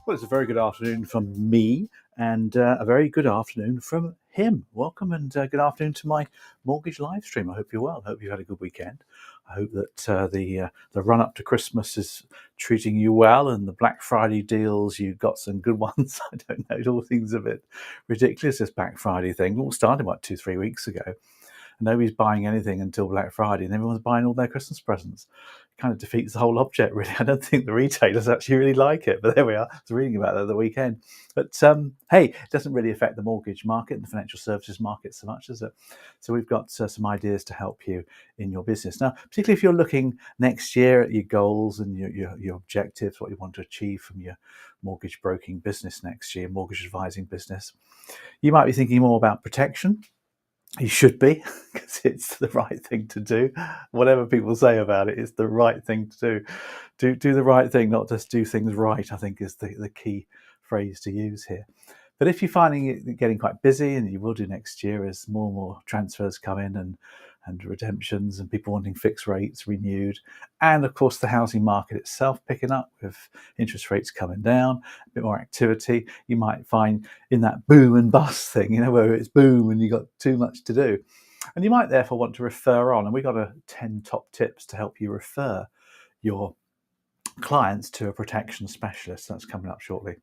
Well, it's a very good afternoon from me and a very good afternoon from him. Welcome and good afternoon to my mortgage live stream. I hope you're well. I hope you've had a good weekend. I hope that the run up to Christmas is treating you well, and the Black Friday deals, you got some good ones. I don't know, it all seems a bit ridiculous, this Black Friday thing. It all started about 2-3 weeks ago. Nobody's buying anything until Black Friday, and everyone's buying all their Christmas presents. It kind of defeats the whole object, really. I don't think the retailers actually really like it, but there we are. I was reading about that the weekend. But hey, it doesn't really affect the mortgage market and the financial services market so much, does it? So we've got some ideas to help you in your business. Now, particularly if you're looking next year at your goals and your objectives, what you want to achieve from your mortgage broking business next year, mortgage advising business, you might be thinking more about protection. You should be, because it's the right thing to do. Whatever people say about it, it's the right thing to do. Do the right thing, not just do things right, I think is the key phrase to use here. But if you're finding it getting quite busy, and you will do next year as more and more transfers come in and redemptions and people wanting fixed rates renewed, and of course the housing market itself picking up with interest rates coming down, a bit more activity, you might find in that boom and bust thing, where it's boom and you've got too much to do. And you might therefore want to refer on, and we've got 10 top tips to help you refer your clients to a protection specialist. That's coming up shortly.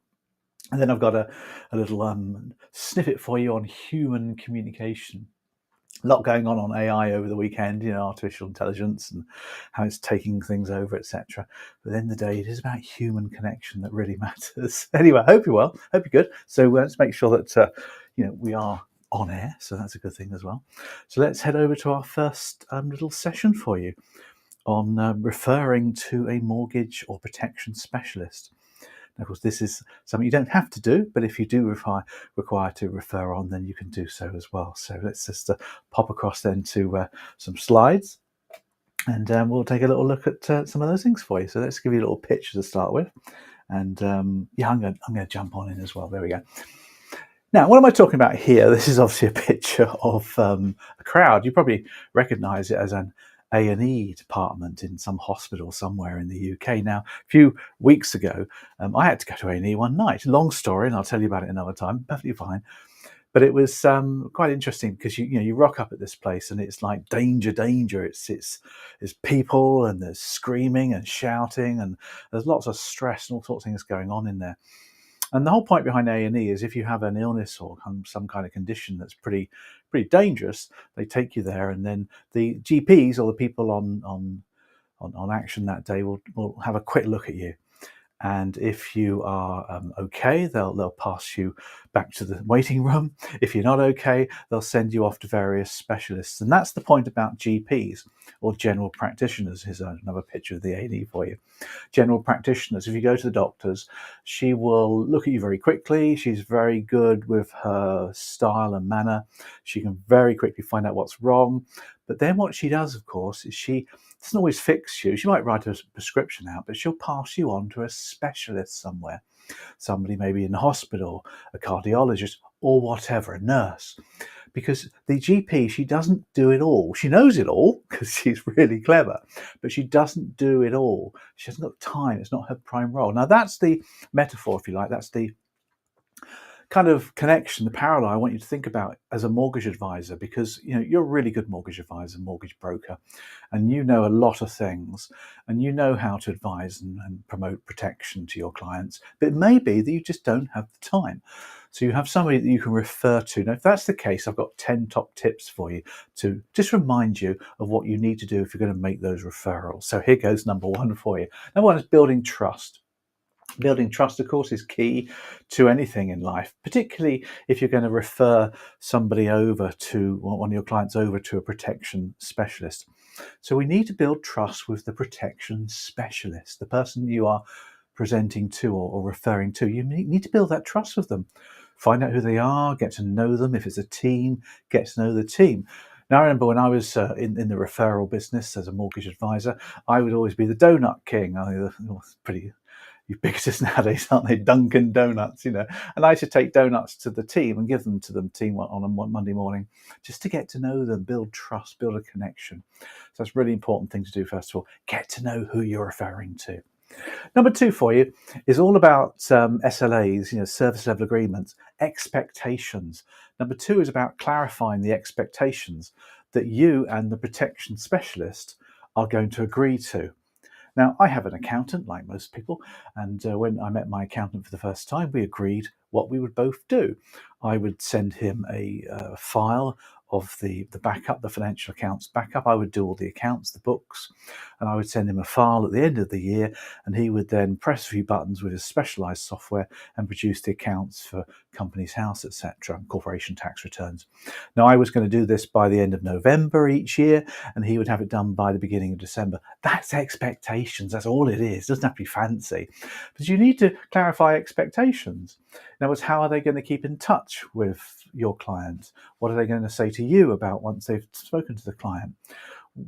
And then I've got a little snippet for you on human communication. A lot going on AI over the weekend, artificial intelligence and how it's taking things over, etc. But at the end of the day, it is about human connection that really matters. Anyway, I hope you're well. Hope you're good. So let's make sure that we are on air. So that's a good thing as well. So let's head over to our first little session for you on referring to a mortgage or protection specialist. Of course, this is something you don't have to do, but if you do require to refer on, then you can do so as well. So let's just pop across then to some slides, and we'll take a little look at some of those things for you. So let's give you a little picture to start with, and I'm going to jump on in as well. There we go. Now, what am I talking about here? This is obviously a picture of a crowd. You probably recognise it as an A&E department in some hospital somewhere in the UK. Now, a few weeks ago, I had to go to A&E one night. Long story, and I'll tell you about it another time. Perfectly fine. But it was quite interesting because you rock up at this place and it's like danger, danger. It's people and there's screaming and shouting and there's lots of stress and all sorts of things going on in there. And the whole point behind A&E is if you have an illness or some kind of condition that's pretty dangerous, they take you there, and then the GPs or the people on action that day will have a quick look at you. And if you are okay, they'll pass you back to the waiting room. If you're not okay, they'll send you off to various specialists. And that's the point about GPs, or general practitioners. Here's another picture of the A&E for you. General practitioners, if you go to the doctors, she will look at you very quickly. She's very good with her style and manner. She can very quickly find out what's wrong. But then what she does, of course, is she doesn't always fix you. She might write a prescription out, but she'll pass you on to a specialist somewhere. Somebody maybe in the hospital, a cardiologist, or whatever, a nurse. Because the GP, she doesn't do it all. She knows it all because she's really clever, but she doesn't do it all. She hasn't got time. It's not her prime role. Now, that's the metaphor, if you like. That's the kind of connection, the parallel I want you to think about as a mortgage advisor, because you're a really good mortgage advisor, mortgage broker, and you know a lot of things, and you know how to advise and promote protection to your clients. But it may be that you just don't have the time. So you have somebody that you can refer to. Now, if that's the case, I've got 10 top tips for you to just remind you of what you need to do if you're going to make those referrals. So here goes number one for you. Number one is building trust. Building trust, of course, is key to anything in life, particularly if you're going to refer somebody over to, or one of your clients over to, a protection specialist. So we need to build trust with the protection specialist, the person you are presenting to or referring to. You need to build that trust with them. Find out who they are, get to know them. If it's a team, get to know the team. Now, I remember when I was in the referral business as a mortgage advisor, I would always be the donut king. I mean, pretty ubiquitous nowadays, aren't they? Dunkin' Donuts, And I used to take donuts to the team and give them to the team on a Monday morning, just to get to know them, build trust, build a connection. So that's a really important thing to do. First of all, get to know who you're referring to. Number two for you is all about SLAs, service level agreements, expectations. Number two is about clarifying the expectations that you and the protection specialist are going to agree to. Now, I have an accountant, like most people, and when I met my accountant for the first time, we agreed what we would both do. I would send him a file of the backup, the financial accounts backup. I would do all the accounts, the books, and I would send him a file at the end of the year, and he would then press a few buttons with his specialized software and produce the accounts for Companies House, etc., and corporation tax returns. Now, I was going to do this by the end of November each year, and he would have it done by the beginning of December. That's expectations. That's all it is. It doesn't have to be fancy. But you need to clarify expectations. In other words, how are they going to keep in touch with your client? What are they going to say to you about once they've spoken to the client?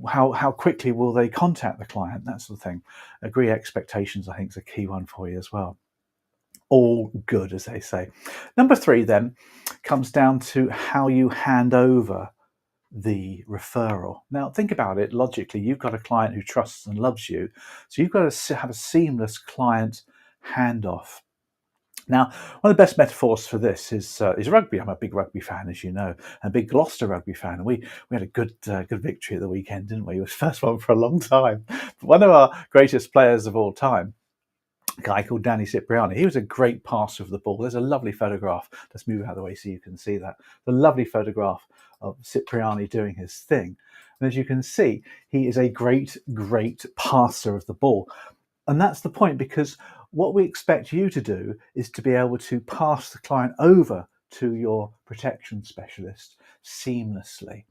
How quickly will they contact the client? That sort of thing. Agree expectations, I think, is a key one for you as well. All good, as they say. Number three then comes down to how you hand over the referral. Now, think about it logically. You've got a client who trusts and loves you, so you've got to have a seamless client handoff. Now, one of the best metaphors for this is rugby. I'm a big rugby fan, as you know, and a big Gloucester rugby fan. And we had a good victory at the weekend, didn't we? It was the first one for a long time. But one of our greatest players of all time, a guy called Danny Cipriani, he was a great passer of the ball. There's a lovely photograph. Let's move out of the way so you can see that. The lovely photograph of Cipriani doing his thing. And as you can see, he is a great passer of the ball. And that's the point, because what we expect you to do is to be able to pass the client over to your protection specialist seamlessly.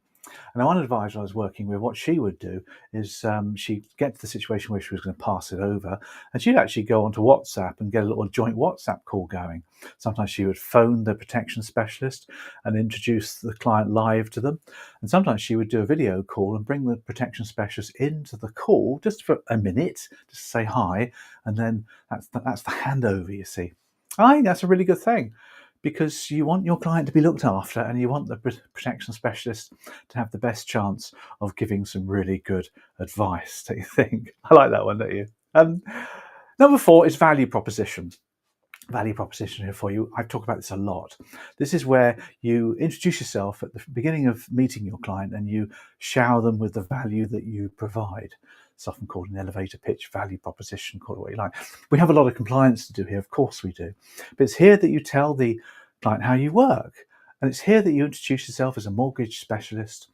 And one advisor I was working with, what she would do is she'd get to the situation where she was going to pass it over, and she'd actually go onto WhatsApp and get a little joint WhatsApp call going. Sometimes she would phone the protection specialist and introduce the client live to them. And sometimes she would do a video call and bring the protection specialist into the call just for a minute, just to say hi. And then that's the handover, you see. I think that's a really good thing, because you want your client to be looked after, and you want the protection specialist to have the best chance of giving some really good advice, don't you think? I like that one, don't you? Number four is value proposition. Value proposition here for you. I've talked about this a lot. This is where you introduce yourself at the beginning of meeting your client, and you shower them with the value that you provide. It's often called an elevator pitch, value proposition, call it what you like. We have a lot of compliance to do here, of course we do. But it's here that you tell the client how you work. And it's here that you introduce yourself as a mortgage specialist.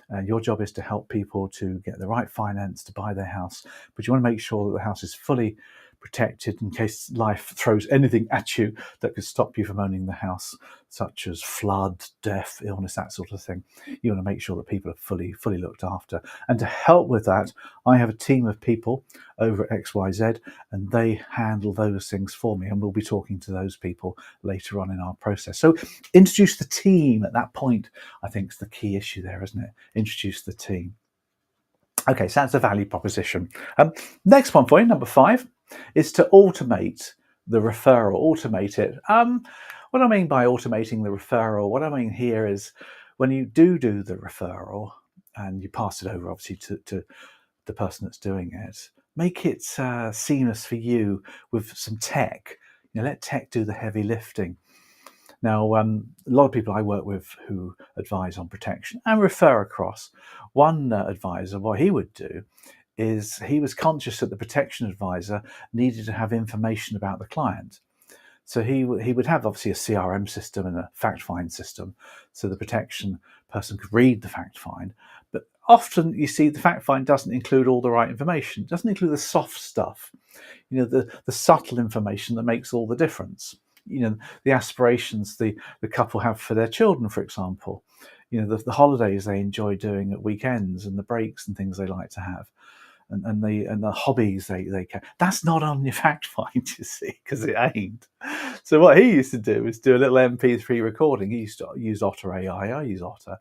And your job is to help people to get the right finance to buy their house. But you want to make sure that the house is fully protected in case life throws anything at you that could stop you from owning the house, such as flood, death, illness, that sort of thing. You want to make sure that people are fully looked after. And to help with that, I have a team of people over at XYZ, and they handle those things for me. And we'll be talking to those people later on in our process. So introduce the team at that point, I think, is the key issue there, isn't it? Introduce the team. Okay, so that's the value proposition. Next one for you, number five, is to automate the referral. Automate it. What I mean by automating the referral, what I mean here is when you do the referral and you pass it over, obviously, to the person that's doing it, make it seamless for you with some tech. Let tech do the heavy lifting. Now, a lot of people I work with who advise on protection and refer across. One advisor, what he would do is he was conscious that the protection advisor needed to have information about the client. So he would have obviously a CRM system and a fact find system, so the protection person could read the fact find. But often you see the fact find doesn't include all the right information. It doesn't include the soft stuff, the subtle information that makes all the difference. The aspirations the couple have for their children, for example. The holidays they enjoy doing at weekends, and the breaks and things they like to have. And the hobbies they can. That's not on your fact find, you see, because it ain't. So what he used to do is do a little MP3 recording. He used to use Otter AI. I use Otter.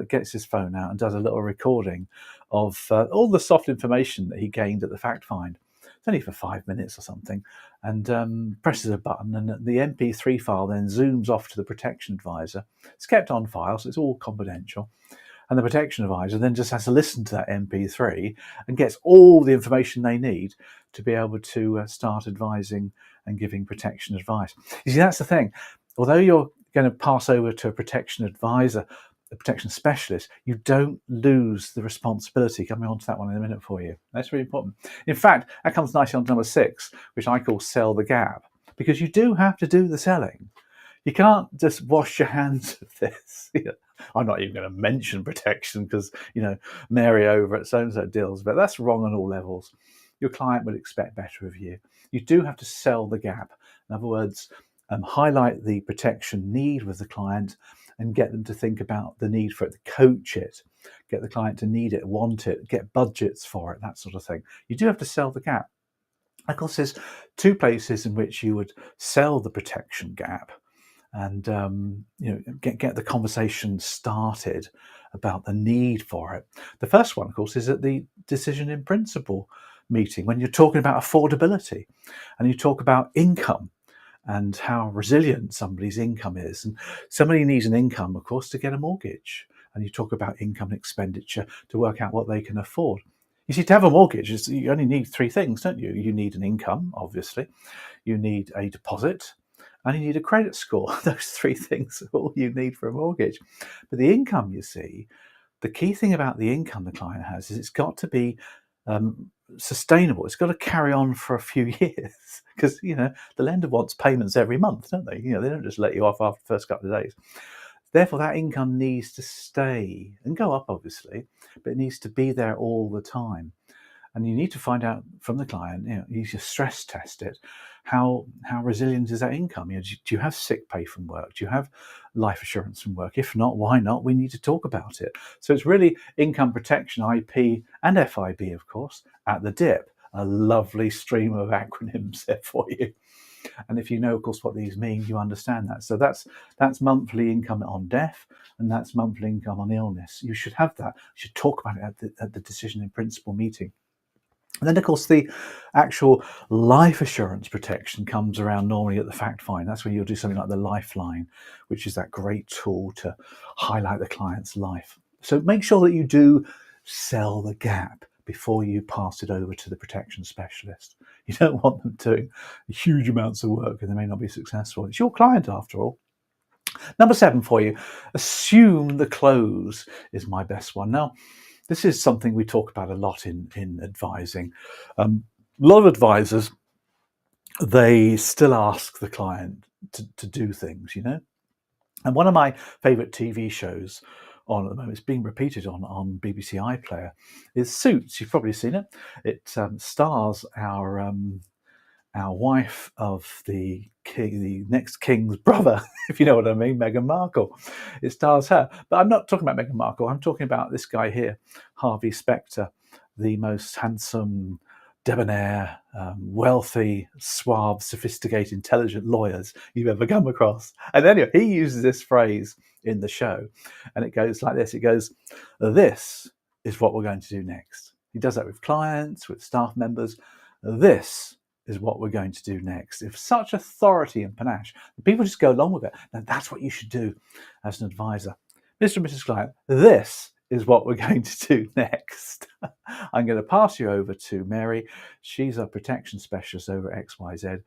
Gets his phone out and does a little recording of all the soft information that he gained at the fact find. It's only for 5 minutes or something, and presses a button, and the MP3 file then zooms off to the protection advisor. It's kept on file, so it's all confidential. And the protection advisor then just has to listen to that MP3 and gets all the information they need to be able to start advising and giving protection advice. You see, that's the thing. Although you're going to pass over to a protection advisor, a protection specialist, you don't lose the responsibility. Coming on to that one in a minute for you. That's really important. In fact, that comes nicely on to number 6, which I call sell the gap, because you do have to do the selling. You can't just wash your hands of this. I'm not even going to mention protection because, Mary over at so-and-so deals, but that's wrong on all levels. Your client would expect better of you. You do have to sell the gap. In other words, highlight the protection need with the client and get them to think about the need for it, to coach it, get the client to need it, want it, get budgets for it, that sort of thing. You do have to sell the gap. Of course, there's 2 places in which you would sell the protection gap and get the conversation started about the need for it. The first one, of course, is at the decision in principle meeting, when you're talking about affordability and you talk about income and how resilient somebody's income is. And somebody needs an income, of course, to get a mortgage. And you talk about income and expenditure to work out what they can afford. You see, to have a mortgage, you only need 3 things, don't you? You need an income, obviously. You need a deposit. And you need a credit score. Those 3 things are all you need for a mortgage. But the income, you see, the key thing about the income the client has is it's got to be sustainable. It's got to carry on for a few years because, the lender wants payments every month, don't they? They don't just let you off after the first couple of days. Therefore, that income needs to stay and go up, obviously, but it needs to be there all the time. And you need to find out from the client, you need to stress test it. How resilient is that income? Do you have sick pay from work? Do you have life assurance from work? If not, why not? We need to talk about it. So it's really income protection, IP, and FIB, of course, at the DIP. A lovely stream of acronyms there for you. And if you know, of course, what these mean, you understand that. So that's monthly income on death, and that's monthly income on illness. You should have that. You should talk about it at the decision in principle meeting. And then, of course, the actual life assurance protection comes around normally at the fact find. That's when you'll do something like the Lifeline, which is that great tool to highlight the client's life. So make sure that you do sell the gap before you pass it over to the protection specialist. You don't want them doing huge amounts of work and they may not be successful. It's your client, after all. Number 7 for you, assume the close is my best one. Now, this is something we talk about a lot in advising. A lot of advisors, they still ask the client to do things, And one of my favourite TV shows on at the moment, it's being repeated on BBC iPlayer, is Suits. You've probably seen it. It stars our wife of the next king's brother, if you know what I mean, Meghan Markle. It stars her. But I'm not talking about Meghan Markle. I'm talking about this guy here, Harvey Specter, the most handsome, debonair, wealthy, suave, sophisticated, intelligent lawyers you've ever come across. And anyway, he uses this phrase in the show, and it goes like this. It goes, "This is what we're going to do next." He does that with clients, with staff members. This is what we're going to do next. If such authority and panache, people just go along with it. Now that's what you should do as an advisor. Mr. and Mrs. Client, this is what we're going to do next. I'm going to pass you over to Mary. She's a protection specialist over at XYZ.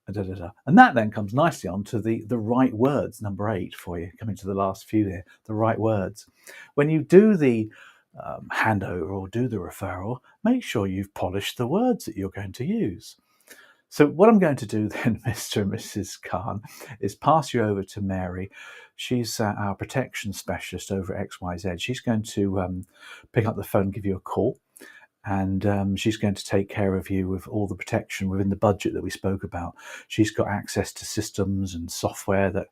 And that then comes nicely on to the right words, number 8 for you, coming to the last few here, the right words. When you do the handover or do the referral, make sure you've polished the words that you're going to use. So what I'm going to do then, Mr. and Mrs. Khan, is pass you over to Mary. She's our protection specialist over at XYZ. She's going to pick up the phone, give you a call, and she's going to take care of you with all the protection within the budget that we spoke about. She's got access to systems and software that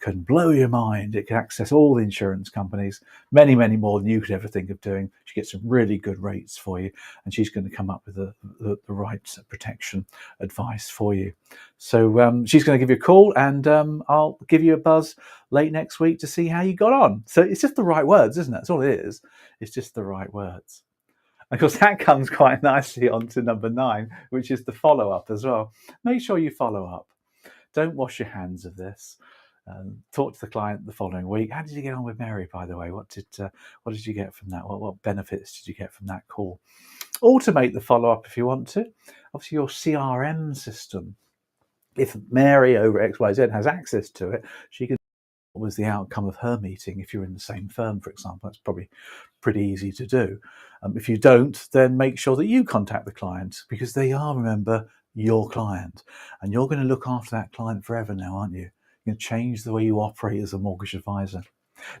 can blow your mind. It can access all the insurance companies, many, many more than you could ever think of doing. She gets some really good rates for you, and she's going to come up with the right protection advice for you. So she's going to give you a call, and I'll give you a buzz late next week to see how you got on. So it's just the right words, isn't it? That's all it is. It's just the right words. Of course, that comes quite nicely on to number 9, which is the follow-up as well. Make sure you follow up. Don't wash your hands of this. Talk to the client the following week. How did you get on with Mary, by the way? What did you get from that? What benefits did you get from that call? Automate the follow-up if you want to. Obviously, your CRM system, if Mary over XYZ has access to it, she can what was the outcome of her meeting if you're in the same firm, for example. That's probably pretty easy to do. If you don't, then make sure that you contact the client, because they are, remember, your client, and you're going to look after that client forever now, aren't you? You're going to change the way you operate as a mortgage advisor.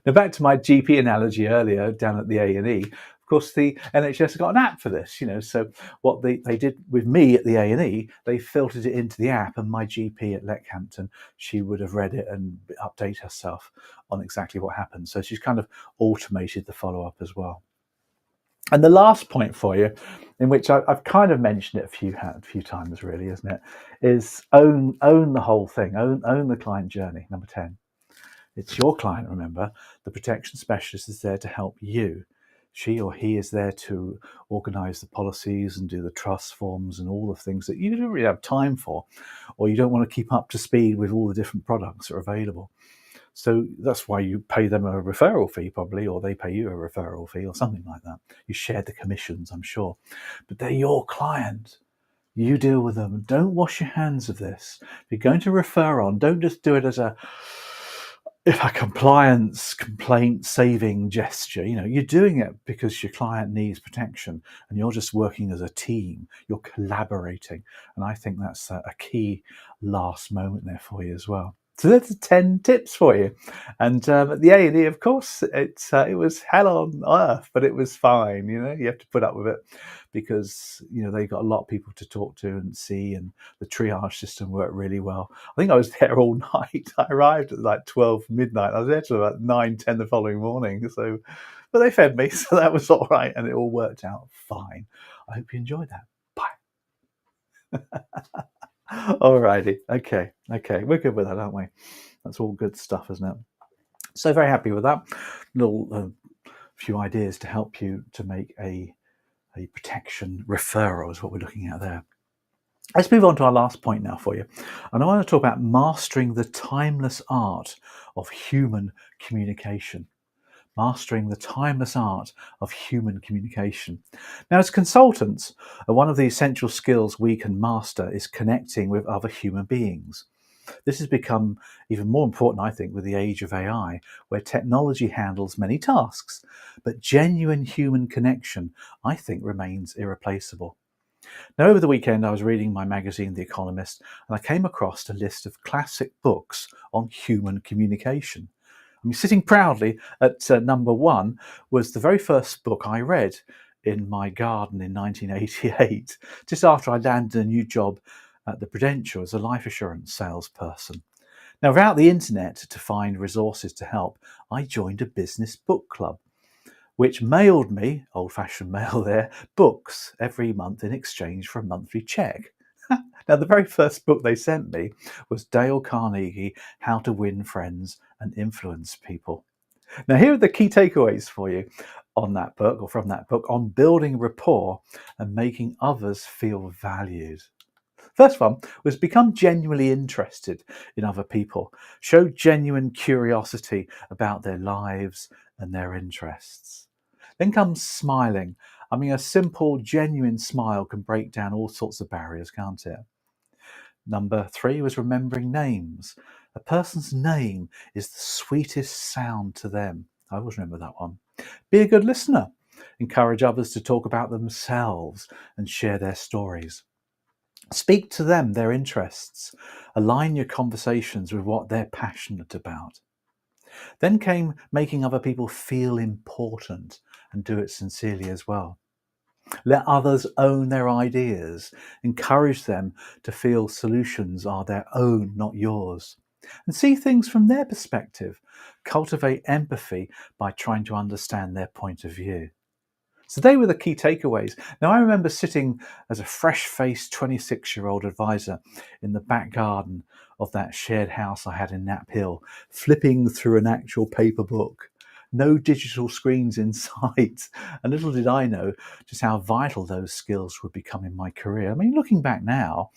Now, back to my GP analogy earlier down at the A&E. Of course, the NHS have got an app for this, so what they did with me at the A&E, they filtered it into the app, and my GP at Leckhampton, she would have read it and update herself on exactly what happened. So she's kind of automated the follow-up as well. And the last point for you, in which I've kind of mentioned it a few times, really, isn't it, is own the whole thing, own the client journey, number 10. It's your client, remember. The protection specialist is there to help you. She or he is there to organise the policies and do the trust forms and all the things that you don't really have time for, or you don't want to keep up to speed with all the different products that are available. So that's why you pay them a referral fee, probably, or they pay you a referral fee or something like that. You share the commissions, I'm sure. But they're your client. You deal with them. Don't wash your hands of this. If you're going to refer on, don't just do it as a compliance complaint saving gesture. You're doing it because your client needs protection, and you're just working as a team. You're collaborating, and I think that's a key last moment there for you as well. So that's 10 tips for you. And at the A&E, of course, it was hell on earth, but it was fine. You have to put up with it, because they've got a lot of people to talk to and see, and the triage system worked really well. I think I was there all night. I arrived at like 12 midnight. I was there till about 9-10 the following morning. But they fed me, so that was all right, and it all worked out fine. I hope you enjoyed that. Bye. Alrighty, okay, we're good with that, aren't we? That's all good stuff, isn't it? So very happy with that. Little few ideas to help you to make a protection referral is what we're looking at there. Let's move on to our last point now for you. And I want to talk about mastering the timeless art of human communication. Mastering the timeless art of human communication. Now, as consultants, one of the essential skills we can master is connecting with other human beings. This has become even more important, I think, with the age of AI, where technology handles many tasks, but genuine human connection, I think, remains irreplaceable. Now, over the weekend, I was reading my magazine, The Economist, and I came across a list of classic books on human communication. Sitting proudly at number 1 was the very first book I read in my garden in 1988, just after I landed a new job at the Prudential as a life assurance salesperson. Now, without the internet to find resources to help, I joined a business book club, which mailed me, old-fashioned mail there, books every month in exchange for a monthly check. Now, the very first book they sent me was Dale Carnegie, How to Win Friends and Influence People. Now, here are the key takeaways for you on that book, or from that book, on building rapport and making others feel valued. First one was become genuinely interested in other people. Show genuine curiosity about their lives and their interests. Then comes smiling. A simple, genuine smile can break down all sorts of barriers, can't it? Number 3 was remembering names. A person's name is the sweetest sound to them. I always remember that one. Be a good listener. Encourage others to talk about themselves and share their stories. Speak to them, their interests. Align your conversations with what they're passionate about. Then came making other people feel important, and do it sincerely as well. Let others own their ideas. Encourage them to feel solutions are their own, not yours. And see things from their perspective. Cultivate empathy by trying to understand their point of view. So they were the key takeaways. Now, I remember sitting as a fresh-faced 26-year-old advisor in the back garden of that shared house I had in Knapp Hill, flipping through an actual paper book. No digital screens in sight. And little did I know just how vital those skills would become in my career. Looking back now,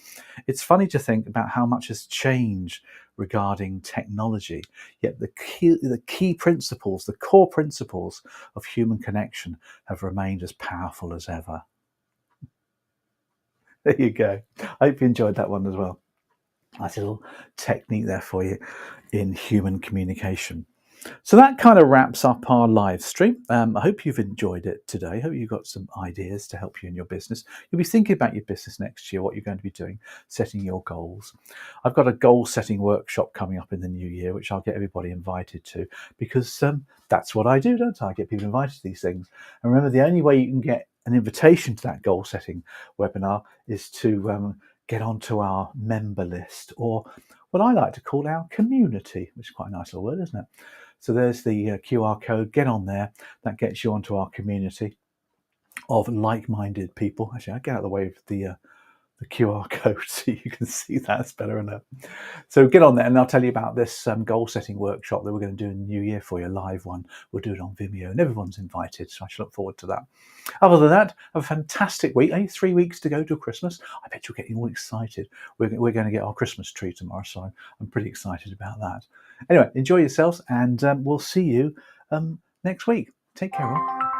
it's funny to think about how much has changed regarding technology, yet the key principles, the core principles of human connection have remained as powerful as ever. There you go. I hope you enjoyed that one as well. Nice little technique there for you in human communication. So that kind of wraps up our live stream. I hope you've enjoyed it today. I hope you've got some ideas to help you in your business. You'll be thinking about your business next year, what you're going to be doing, setting your goals. I've got a goal setting workshop coming up in the new year, which I'll get everybody invited to, because that's what I do, don't I? I get people invited to these things. And remember, the only way you can get an invitation to that goal setting webinar is to get onto our member list, or what I like to call our community, which is quite a nice little word, isn't it? So there's the QR code. Get on there. That gets you onto our community of like-minded people. Actually, I'll get out of the way of the QR code so you can see that. It's better enough. So get on there, and I'll tell you about this goal-setting workshop that we're going to do in the new year for you, a live one. We'll do it on Vimeo, and everyone's invited, so I should look forward to that. Other than that, have a fantastic week. Only 3 weeks to go to Christmas. I bet you're getting all excited. We're going to get our Christmas tree tomorrow, so I'm pretty excited about that. Anyway, enjoy yourselves, and we'll see you next week. Take care, all.